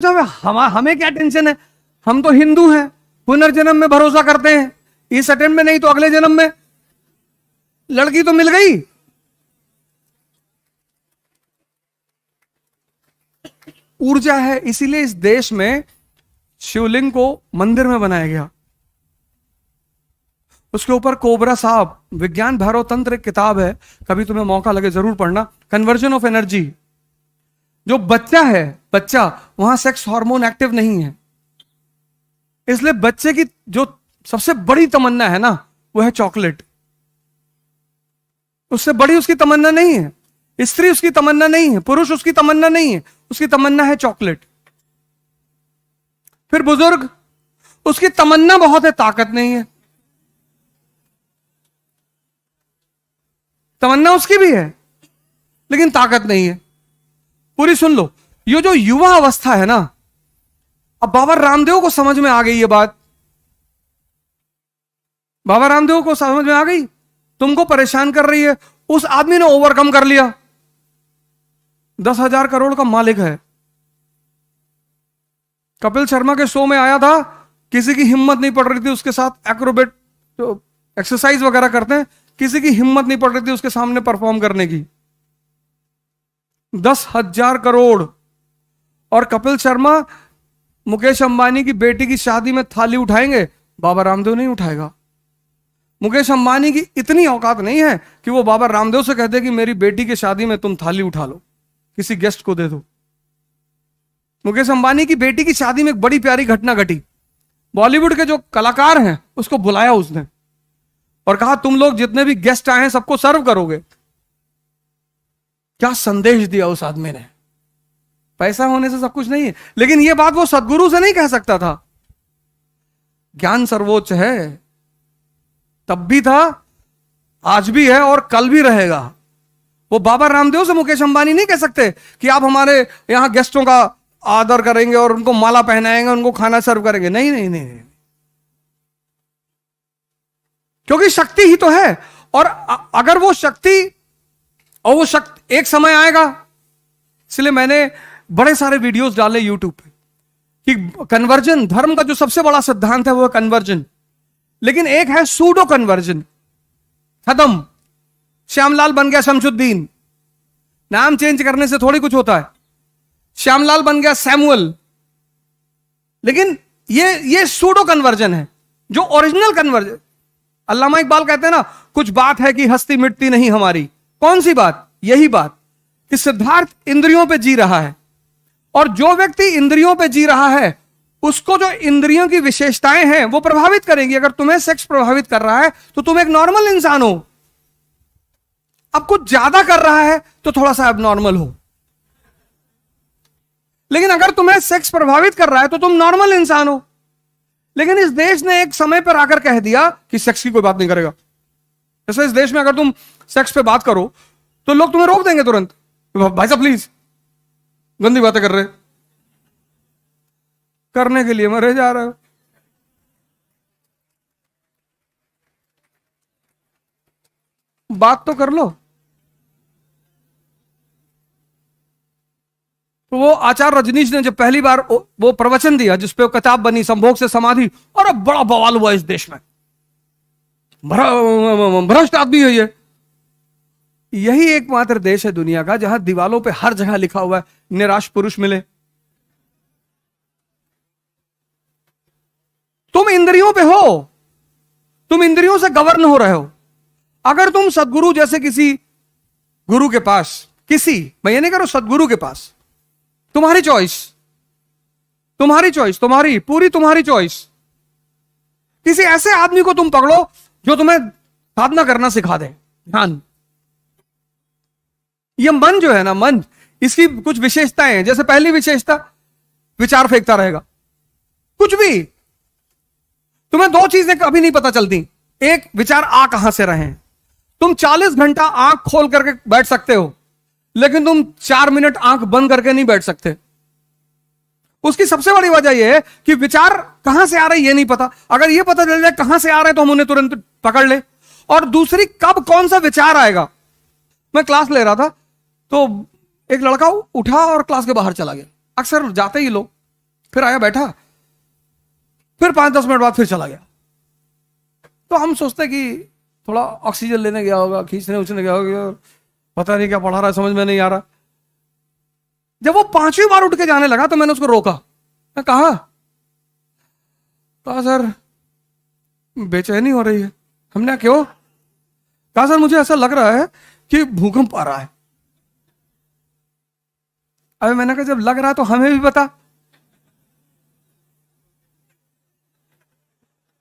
जब हमें क्या टेंशन है, हम तो हिंदू हैं, पुनर्जन्म में भरोसा करते हैं, इस अटेम्प्ट में नहीं तो अगले जन्म में। लड़की तो मिल गई, ऊर्जा है, इसीलिए इस देश में शिवलिंग को मंदिर में बनाया गया। उसके ऊपर कोबरा साहब, विज्ञान भैरव तंत्र एक किताब है, कभी तुम्हें मौका लगे जरूर पढ़ना। Conversion of energy. जो बच्चा है, बच्चा, वहां सेक्स हार्मोन एक्टिव नहीं है, इसलिए बच्चे की जो सबसे बड़ी तमन्ना है ना, वो है चॉकलेट। उससे बड़ी उसकी तमन्ना नहीं है, स्त्री उसकी तमन्ना नहीं है, पुरुष उसकी तमन्ना नहीं है, उसकी तमन्ना है चॉकलेट। फिर बुजुर्ग, उसकी तमन्ना बहुत है, ताकत नहीं है। तमन्ना उसकी भी है लेकिन ताकत नहीं है। पूरी सुन लो, ये जो युवा अवस्था है ना, अब बाबा रामदेव को समझ में आ गई ये बात, बाबा रामदेव को समझ में आ गई, तुमको परेशान कर रही है। उस आदमी ने ओवरकम कर लिया, 10,000 करोड़ का मालिक है। कपिल शर्मा के शो में आया था, किसी की हिम्मत नहीं पड़ रही थी उसके साथ एक्रोबेट तो एक्सरसाइज वगैरह करते हैं, किसी की हिम्मत नहीं पड़ रही थी उसके सामने परफॉर्म करने की। 10,000 करोड़। और कपिल शर्मा मुकेश अंबानी की बेटी की शादी में थाली उठाएंगे, बाबा रामदेव नहीं उठाएगा। मुकेश अंबानी की इतनी औकात नहीं है कि वो बाबा रामदेव से कहते कि मेरी बेटी की शादी में तुम थाली उठा लो, किसी गेस्ट को दे दो। मुकेश अंबानी की बेटी की शादी में एक बड़ी प्यारी घटना घटी। बॉलीवुड के जो कलाकार हैं उसको बुलाया उसने और कहा तुम लोग जितने भी गेस्ट आए हैं सबको सर्व करोगे। क्या संदेश दिया उस आदमी ने। पैसा होने से सब कुछ नहीं है, लेकिन यह बात वो सदगुरु से नहीं कह सकता था। ज्ञान सर्वोच्च है, तब भी था, आज भी है और कल भी रहेगा। वो बाबा रामदेव से मुकेश अंबानी नहीं कह सकते कि आप हमारे यहां गेस्टों का आदर करेंगे और उनको माला पहनाएंगे, उनको खाना सर्व करेंगे। नहीं नहीं नहीं, नहीं। क्योंकि शक्ति ही तो है। और अगर वो शक्ति, और वो शक्ति एक समय आएगा, इसलिए मैंने बड़े सारे वीडियोस डाले यूट्यूब पे कि कन्वर्जन, धर्म का जो सबसे बड़ा सिद्धांत है वो है कन्वर्जन, लेकिन एक है सूडो कन्वर्जन। खत्म, श्यामलाल बन गया शमशुद्दीन, नाम चेंज करने से थोड़ी कुछ होता है। श्यामलाल बन गया सैमुअल, लेकिन ये सूडो कन्वर्जन है। जो ओरिजिनल कन्वर्जन, अल्लामा इकबाल कहते हैं ना, कुछ बात है कि हस्ती मिटती नहीं हमारी। कौन सी बात? यही बात कि सिद्धार्थ इंद्रियों पे जी रहा है, और जो व्यक्ति इंद्रियों पे जी रहा है उसको जो इंद्रियों की विशेषताएं हैं वो प्रभावित करेंगी। अगर तुम्हें सेक्स प्रभावित कर रहा है तो तुम एक नॉर्मल इंसान हो। अब कुछ ज्यादा कर रहा है तो थोड़ा सा एबनॉर्मल हो, लेकिन अगर तुम्हें सेक्स प्रभावित कर रहा है तो तुम नॉर्मल इंसान हो। लेकिन इस देश ने एक समय पर आकर कह दिया कि सेक्स की कोई बात नहीं करेगा। जैसे इस देश में अगर तुम सेक्स पे बात करो तो लोग तुम्हें रोक देंगे तुरंत, भाई साहब प्लीज, गंदी बातें कर रहे, करने के लिए मरे जा रहे हो। बात तो कर लो। तो वो आचार्य रजनीश ने जब पहली बार वो प्रवचन दिया जिसपे वो किताब बनी संभोग से समाधि, और अब बड़ा बवाल हुआ इस देश में, भ्रष्ट आदमी है ये। यही एकमात्र देश है दुनिया का जहां दीवालों पे हर जगह लिखा हुआ है निराश पुरुष मिले। तुम इंद्रियों पे हो, तुम इंद्रियों से गवर्न हो रहे हो। अगर तुम सदगुरु जैसे किसी गुरु के पास, किसी, मैं ये नहीं कह रहा सदगुरु के पास, तुम्हारी चॉइस, तुम्हारी चॉइस, तुम्हारी पूरी तुम्हारी चॉइस, किसी ऐसे आदमी को तुम पकड़ो जो तुम्हें साधना करना सिखा दे। ध्यान, ये मन जो है ना, मन, इसकी कुछ विशेषताएं हैं। जैसे पहली विशेषता, विचार फेंकता रहेगा कुछ भी। तुम्हें दो चीजें कभी नहीं पता चलती, एक, विचार आ कहां से रहे हैं। तुम 40 घंटा आंख खोल करके बैठ सकते हो, लेकिन तुम 4 मिनट आंख बंद करके नहीं बैठ सकते। उसकी सबसे बड़ी वजह यह है कि विचार कहां से आ रहे हैं ये नहीं पता। अगर ये पता चल जाए कहां से आ रहे हैं तो हम उन्हें तुरंत पकड़ ले। और दूसरी, कब कौन सा विचार आएगा। मैं क्लास ले रहा था तो एक लड़का उठा और क्लास के बाहर चला गया। अक्सर जाते ही लोग, फिर आया बैठा, फिर 5-10 मिनट बाद फिर चला गया। तो हम सोचते कि थोड़ा ऑक्सीजन लेने गया होगा, खींचने उछने गया होगा, पता नहीं क्या पढ़ा रहा है, समझ में नहीं आ रहा। जब वो 5वीं बार उठ के जाने लगा तो मैंने उसको रोका। मैं कहा सर बेचैनी हो रही है। हमने क्यों? कहा सर मुझे ऐसा लग रहा है कि भूकंप आ रहा है। अबे मैंने कहा जब लग रहा है तो हमें भी बता।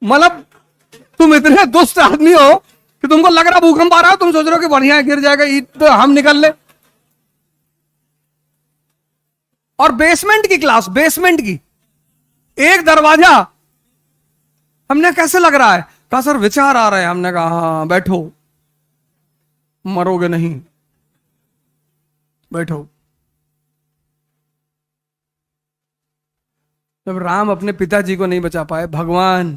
मतलब तुम इतने दुष्ट आदमी हो कि तुमको लग रहा भूकंप आ रहा है, तुम सोच रहे हो कि बढ़िया गिर जाएगा ईट तो हम निकल ले। और बेसमेंट की क्लास, बेसमेंट की एक दरवाजा। हमने कैसे लग रहा है? कहा सर विचार आ रहा है। हमने कहा हाँ बैठो, मरोगे नहीं, बैठो। जब राम अपने पिताजी को नहीं बचा पाए, भगवान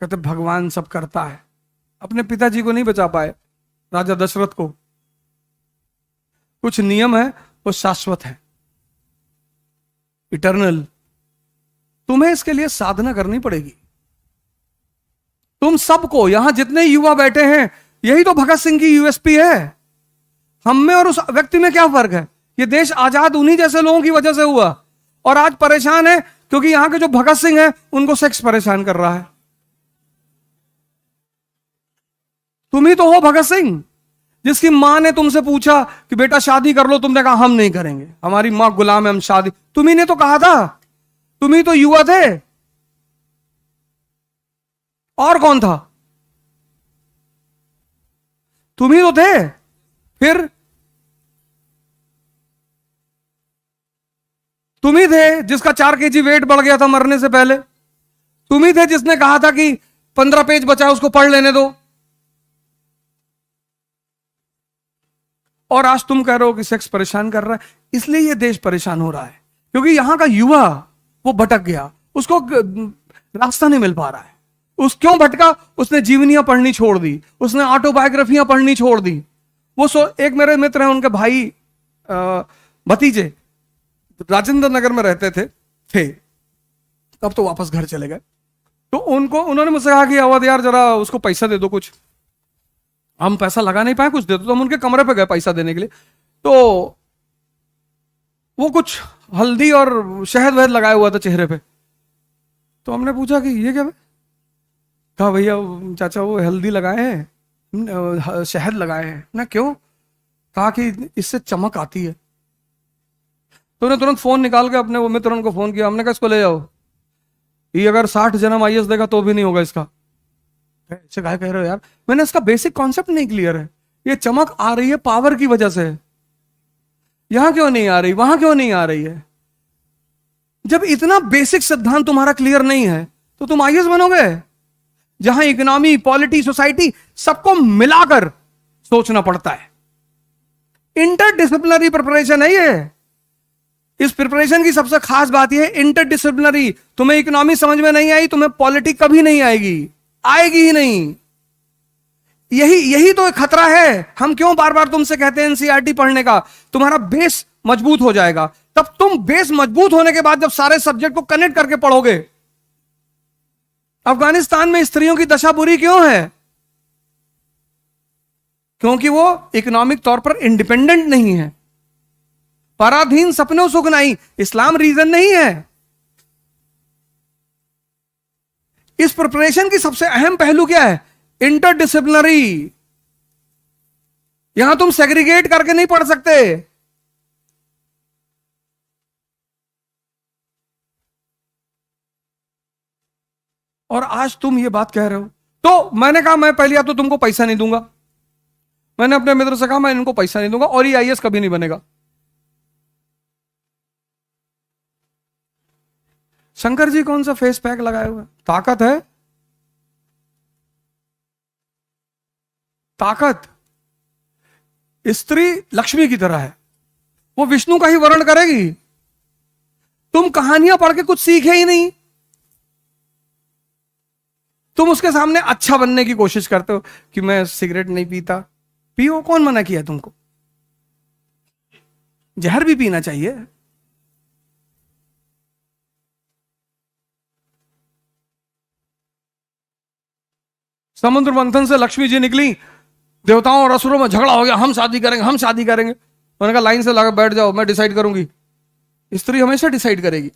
कहते भगवान सब करता है, अपने पिताजी को नहीं बचा पाए, राजा दशरथ को। कुछ नियम है वो शाश्वत है, इटर्नल। तुम्हें इसके लिए साधना करनी पड़ेगी। तुम सबको, यहां जितने युवा बैठे हैं, यही तो भगत सिंह की यूएसपी है। हम में और उस व्यक्ति में क्या फर्क है? ये देश आजाद उन्हीं जैसे लोगों की वजह से हुआ, और आज परेशान है क्योंकि यहां के जो भगत सिंह है उनको सेक्स परेशान कर रहा है। तुम ही तो हो भगत सिंह, जिसकी मां ने तुमसे पूछा कि बेटा शादी कर लो, तुमने कहा हम नहीं करेंगे, हमारी मां गुलाम है, हम शादी। तुम ही ने तो कहा था, तुम ही तो युवा थे, और कौन था? तुम ही तो थे। फिर तुम ही थे जिसका 4 kg वेट बढ़ गया था मरने से पहले। तुम ही थे जिसने कहा था कि 15 पेज बचा उसको पढ़ लेने दो। और आज तुम कह रहे हो कि सेक्स परेशान कर रहा है। इसलिए ये देश परेशान हो रहा है क्योंकि यहां का युवा वो भटक गया, उसको रास्ता नहीं मिल पा रहा है। उस क्यों भटका? उसने जीवनियां पढ़नी छोड़ दी, उसने ऑटोबायोग्राफियां पढ़नी छोड़ दी। एक मेरे मित्र हैं, उनके भाई भतीजे राजेंद्र नगर में रहते थे, अब तो वापस घर चले गए। तो उन्होंने मुझसे कहा कि अवध यार जरा उसको पैसा दे दो कुछ। हम पैसा लगा नहीं पाए, कुछ दे दो। तो हम उनके कमरे पे गए पैसा देने के लिए। तो वो कुछ हल्दी और शहद वहद लगाया हुआ था चेहरे पे। तो हमने पूछा कि ये क्या है? कहा भैया चाचा वो हल्दी लगाए हैं, शहद लगाए हैं ना। क्यों? कहा कि इससे चमक आती है। तो उन्हें तुरंत फोन निकाल के अपने वो मित्र को फोन किया। हमने कहा इसको ले जाओ, ये अगर 60 जन्म आईएएस देगा तो भी नहीं होगा इसका। ऐसे कह रहे हो यार? मैंने इसका बेसिक कॉन्सेप्ट नहीं क्लियर है। ये चमक आ रही है पावर की वजह से, यहां क्यों नहीं आ रही, वहां क्यों नहीं आ रही है? जब इतना बेसिक सिद्धांत तुम्हारा क्लियर नहीं है तो तुम आईएएस बनोगे? जहां इकोनॉमी, पॉलिटी, सोसाइटी सबको मिलाकर सोचना पड़ता है। इंटरडिसिप्लिनरी प्रिपरेशन है ये। इस प्रिपरेशन की सबसे खास बात यह है इंटरडिसिप्लिनरी। तुम्हें इकोनॉमी समझ में नहीं आई, तुम्हें पॉलिटिक्स कभी नहीं आएगी, आएगी ही नहीं। यही तो एक खतरा है। हम क्यों बार बार तुमसे कहते हैं एनसीईआरटी पढ़ने का? तुम्हारा बेस मजबूत हो जाएगा। तब तुम बेस मजबूत होने के बाद जब सारे सब्जेक्ट को कनेक्ट करके पढ़ोगे। अफगानिस्तान में स्त्रियों की दशा बुरी क्यों है? क्योंकि वो इकोनॉमिक तौर पर इंडिपेंडेंट नहीं है। पराधीन सपनों सुख नहीं, इस्लाम रीजन नहीं है। इस प्रिपरेशन की सबसे अहम पहलू क्या है? इंटरडिसिप्लिनरी। यहां तुम सेग्रीगेट करके नहीं पढ़ सकते। और आज तुम ये बात कह रहे हो। तो मैंने कहा मैं पहले तो तुमको पैसा नहीं दूंगा। मैंने अपने मित्र से कहा मैं इनको पैसा नहीं दूंगा और ये आईएएस कभी नहीं बनेगा। शंकर जी कौन सा फेस पैक लगाए हुए? ताकत है, ताकत। स्त्री लक्ष्मी की तरह है, वो विष्णु का ही वर्ण करेगी। तुम कहानियां पढ़ के कुछ सीखे ही नहीं। तुम उसके सामने अच्छा बनने की कोशिश करते हो कि मैं सिगरेट नहीं पीता। पियो, कौन मना किया तुमको? जहर भी पीना चाहिए। समुद्र मंथन से लक्ष्मी जी निकली, देवताओं और असुरों में झगड़ा हो गया, हम शादी करेंगे, हम शादी करेंगे। उन्होंने कहा लाइन से लगा बैठ जाओ, मैं डिसाइड करूंगी। स्त्री हमेशा डिसाइड करेगी।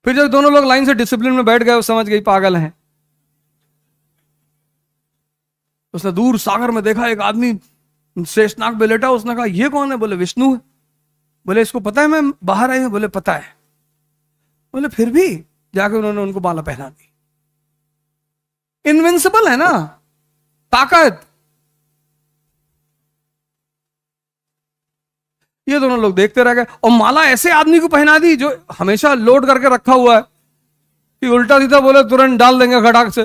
फिर जब दोनों लोग लाइन से डिसिप्लिन में बैठ गए, वो समझ गई पागल हैं। उसने दूर सागर में देखा एक आदमी शेषनाग पे लेटा। उसने कहा ये कौन है? बोले विष्णु है। बोले इसको पता है मैं बाहर आई हूं? बोले पता है। बोले फिर भी जाके उन्होंने उनको माला पहना दी। इनविंसिबल है ना, ताकत। ये दोनों लोग देखते रह गए और माला ऐसे आदमी को पहना दी जो हमेशा लोड करके रखा हुआ है कि उल्टा सीधा बोले तुरंत डाल देंगे खटाक से।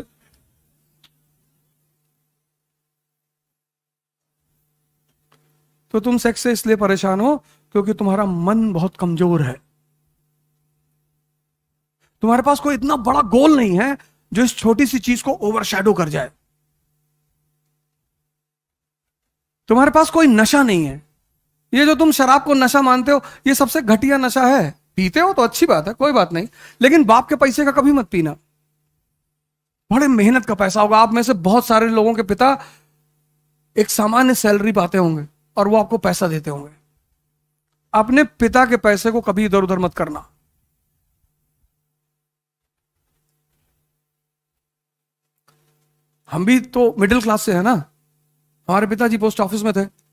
तो तुम सेक्स से इसलिए परेशान हो क्योंकि तुम्हारा मन बहुत कमजोर है। तुम्हारे पास कोई इतना बड़ा गोल नहीं है जो इस छोटी सी चीज को ओवरशैडो कर जाए। तुम्हारे पास कोई नशा नहीं है। ये जो तुम शराब को नशा मानते हो, ये सबसे घटिया नशा है। पीते हो तो अच्छी बात है, कोई बात नहीं, लेकिन बाप के पैसे का कभी मत पीना। बड़े मेहनत का पैसा होगा। आप में से बहुत सारे लोगों के पिता एक सामान्य सैलरी पाते होंगे और वो आपको पैसा देते होंगे। अपने पिता के पैसे को कभी इधर उधर मत करना। हम भी तो मिडिल क्लास से है ना। हमारे पिताजी पोस्ट ऑफिस में थे।